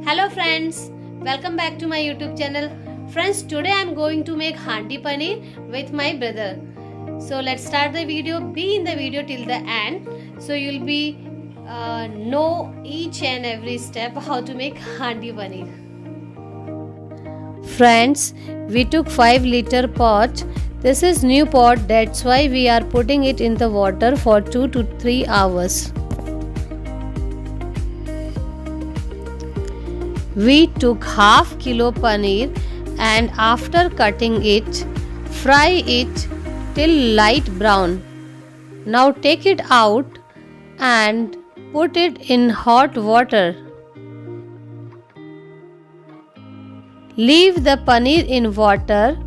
Hello friends, welcome back to my YouTube channel. Friends, today I am going to make Handi Paneer with my brother. So let's start the video. Be in the video till the end. So you'll be know each and every step how to make Handi Paneer. Friends, we took 5-liter pot. This is new pot, that's why we are putting it in the water for 2 to 3 hours. We took half kilo paneer and after cutting it, fry it till light brown. Now take it out and put it in hot water. Leave the paneer in water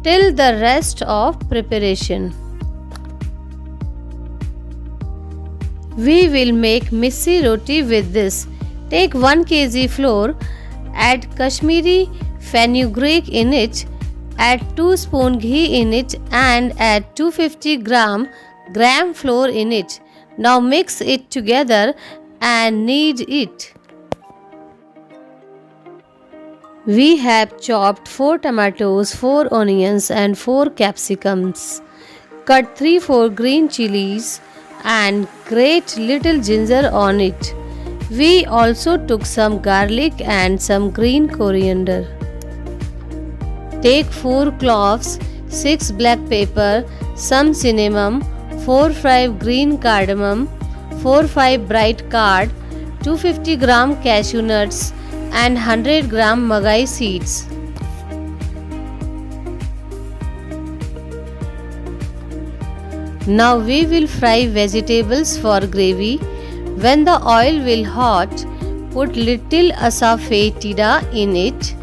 till the rest of preparation. We will make missi roti with this. Take 1 kg flour, add Kashmiri fenugreek in it, add 2 spoon ghee in it and add 250 gram flour in it. Now mix it together and knead it. We have chopped 4 tomatoes, 4 onions and 4 capsicums. Cut 3-4 green chilies and grate little ginger on it. We also took some garlic and some green coriander. Take 4 cloves, 6 black pepper, some cinnamon, 4-5 green cardamom, 4-5 bright card, 250 gram cashew nuts and 100 gram magai seeds. Now we will fry vegetables for gravy. When the oil will hot, put little asafoetida in it.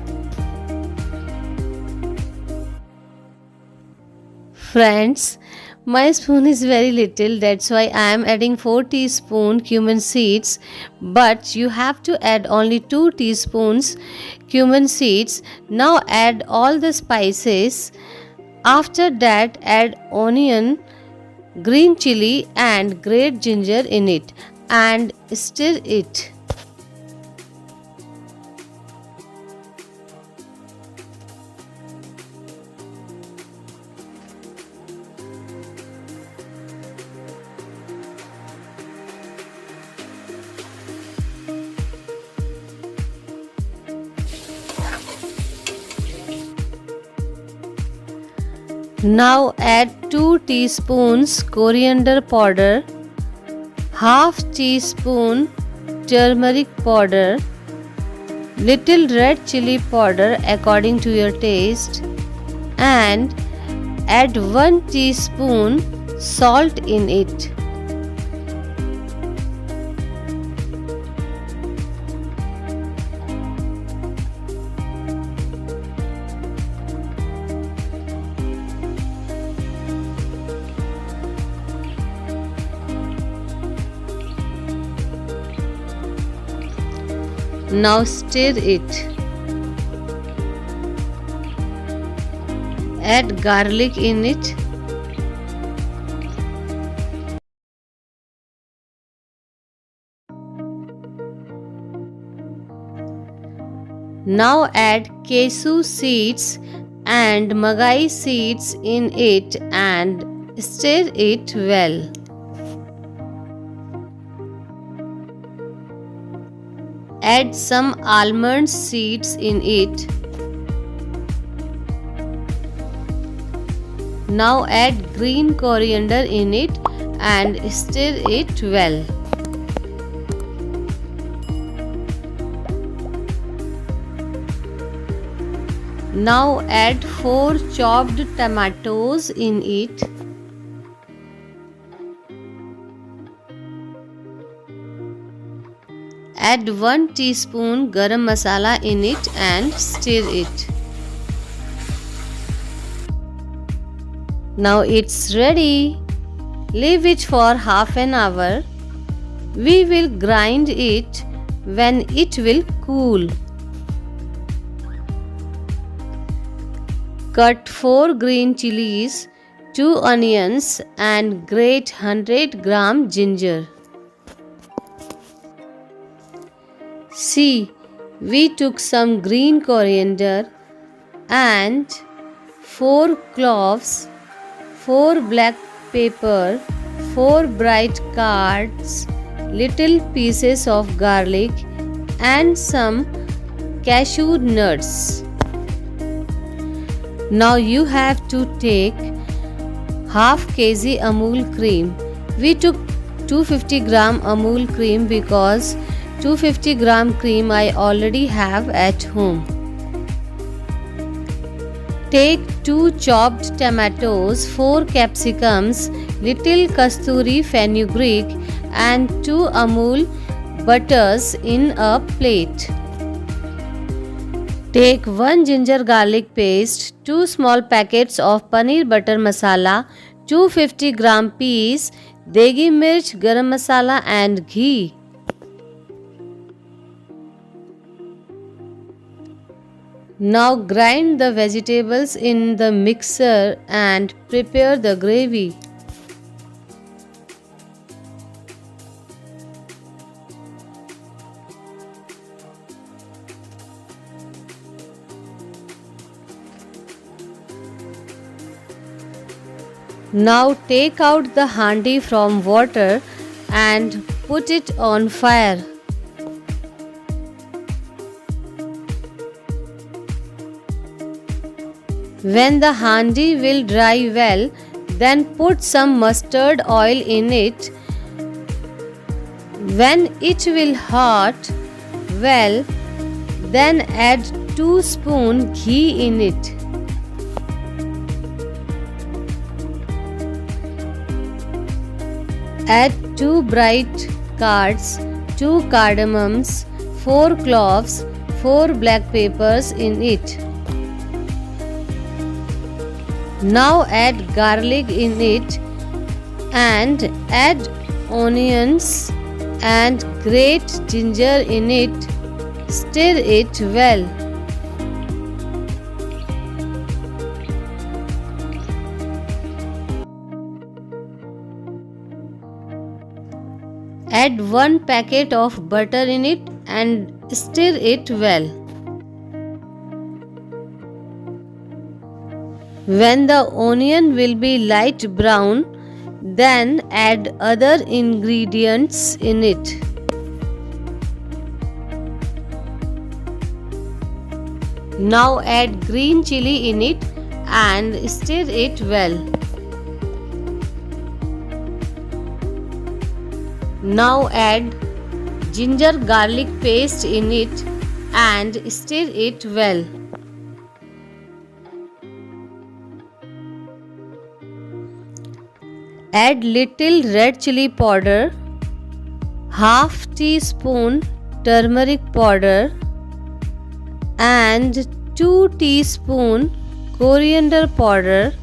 Friends, my spoon is very little, that's why I am adding 4 teaspoon cumin seeds, but you have to add only 2 teaspoons cumin seeds. Now add all the spices. After that add onion, green chili and grate ginger in it and stir it. Now add 2 teaspoons coriander powder, half teaspoon turmeric powder, little red chili powder according to your taste and add 1 teaspoon salt in it. Now stir it. Add garlic in it. Now add cashew seeds and magai seeds in it and stir it well. Add some almond seeds in it. Now add green coriander in it and stir it well. Now add 4 chopped tomatoes in it. Add 1 teaspoon garam masala in it and stir it. Now it's ready. Leave it for half an hour. We will grind it when it will cool. Cut 4 green chilies, 2 onions and grate 100 gram ginger. See, We took some green coriander and 4 cloves, 4 black pepper, 4 bright cards, little pieces of garlic and some cashew nuts. Now you have to take half kg Amul cream. We took 250 gram Amul cream because 250 gram cream I already have at home. Take 2 chopped tomatoes, 4 capsicums, little kasturi fenugreek and 2 Amul butters in a plate. Take 1 ginger garlic paste, 2 small packets of paneer butter masala, 250 gram peas, degi mirch, garam masala and ghee. Now grind the vegetables in the mixer and prepare the gravy. Now take out the handi from water and put it on fire. When the handi will dry well, then put some mustard oil in it. When it will hot well, then add 2 spoons ghee in it. Add 2 bright cards, 2 cardamoms, 4 cloves, 4 black peppers in it. Now add garlic in it and add onions and grate ginger in it. Stir it well. Add 1 packet of butter in it and stir it well. When the onion will be light brown, then add other ingredients in it. Now add green chili in it and stir it well. Now add ginger garlic paste in it and stir it well. Add little red chili powder, half teaspoon turmeric powder and 2 teaspoon coriander powder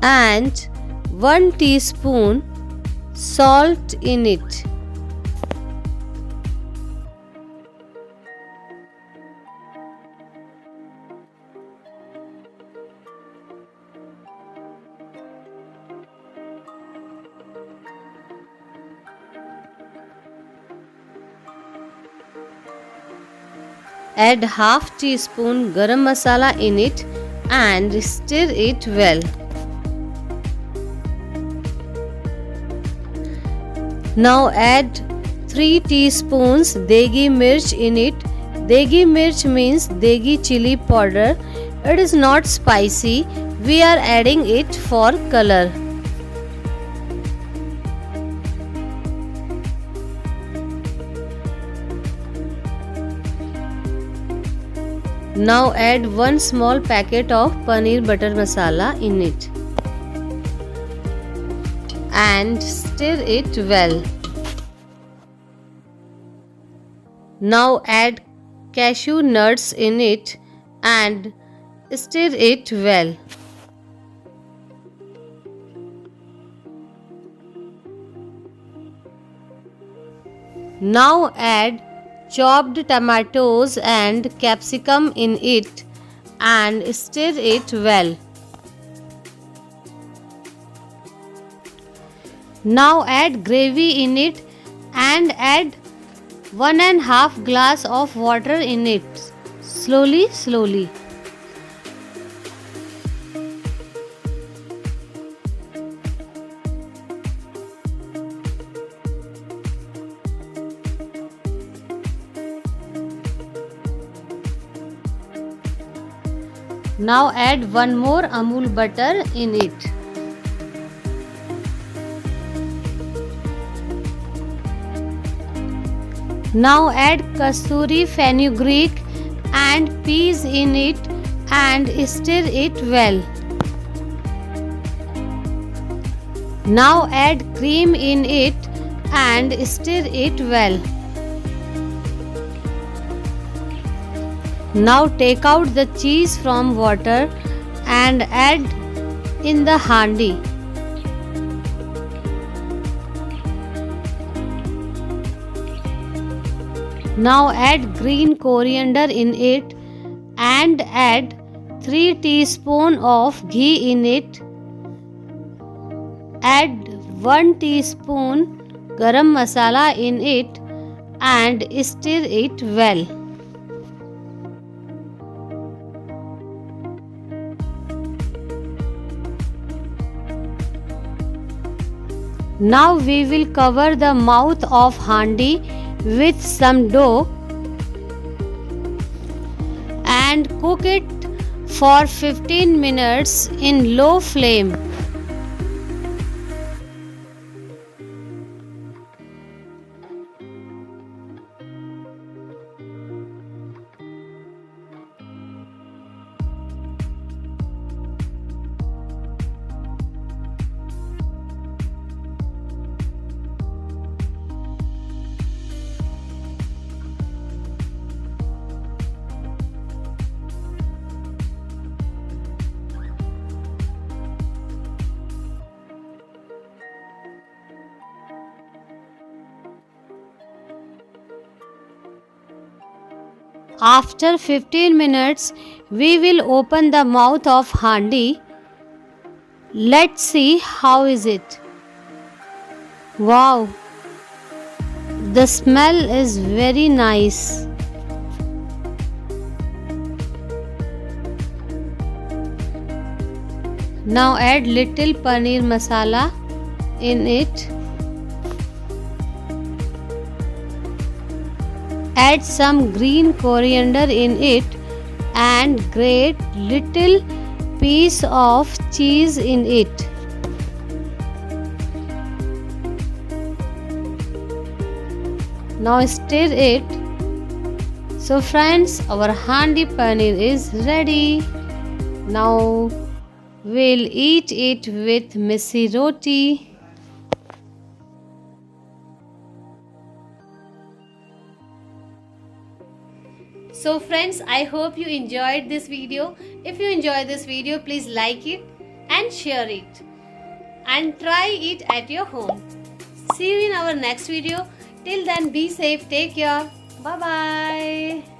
and 1 teaspoon salt in it. Add half teaspoon garam masala in it and stir it well. Now add 3 teaspoons degi mirch in it. Degi mirch means degi chili powder. It is not spicy. We are adding it for color. Now add 1 small packet of paneer butter masala in it and stir it well. Now add cashew nuts in it and stir it well. Now add chopped tomatoes and capsicum in it and stir it well. Now add gravy in it and add 1.5 glass of water in it. Slowly. Now add one more Amul butter in it. Now add Kasturi fenugreek and peas in it and stir it well. Now add cream in it and stir it well. Now take out the cheese from water and add in the handi. Now add green coriander in it and add 3 teaspoons of ghee in it. Add 1 teaspoon garam masala in it and stir it well. Now we will cover the mouth of handi with some dough and cook it for 15 minutes in low flame. After 15 minutes, we will open the mouth of handi. Let's see how is it. Wow, the smell is very nice. Now add little paneer masala in it. Add some green coriander in it and grate little piece of cheese in it. Now stir it. So friends, our handi paneer is ready. Now we'll eat it with missi roti. So friends, I hope you enjoyed this video. If you enjoyed this video, please like it and share it and try it at your home. See you in our next video. Till then, be safe. Take care. Bye bye.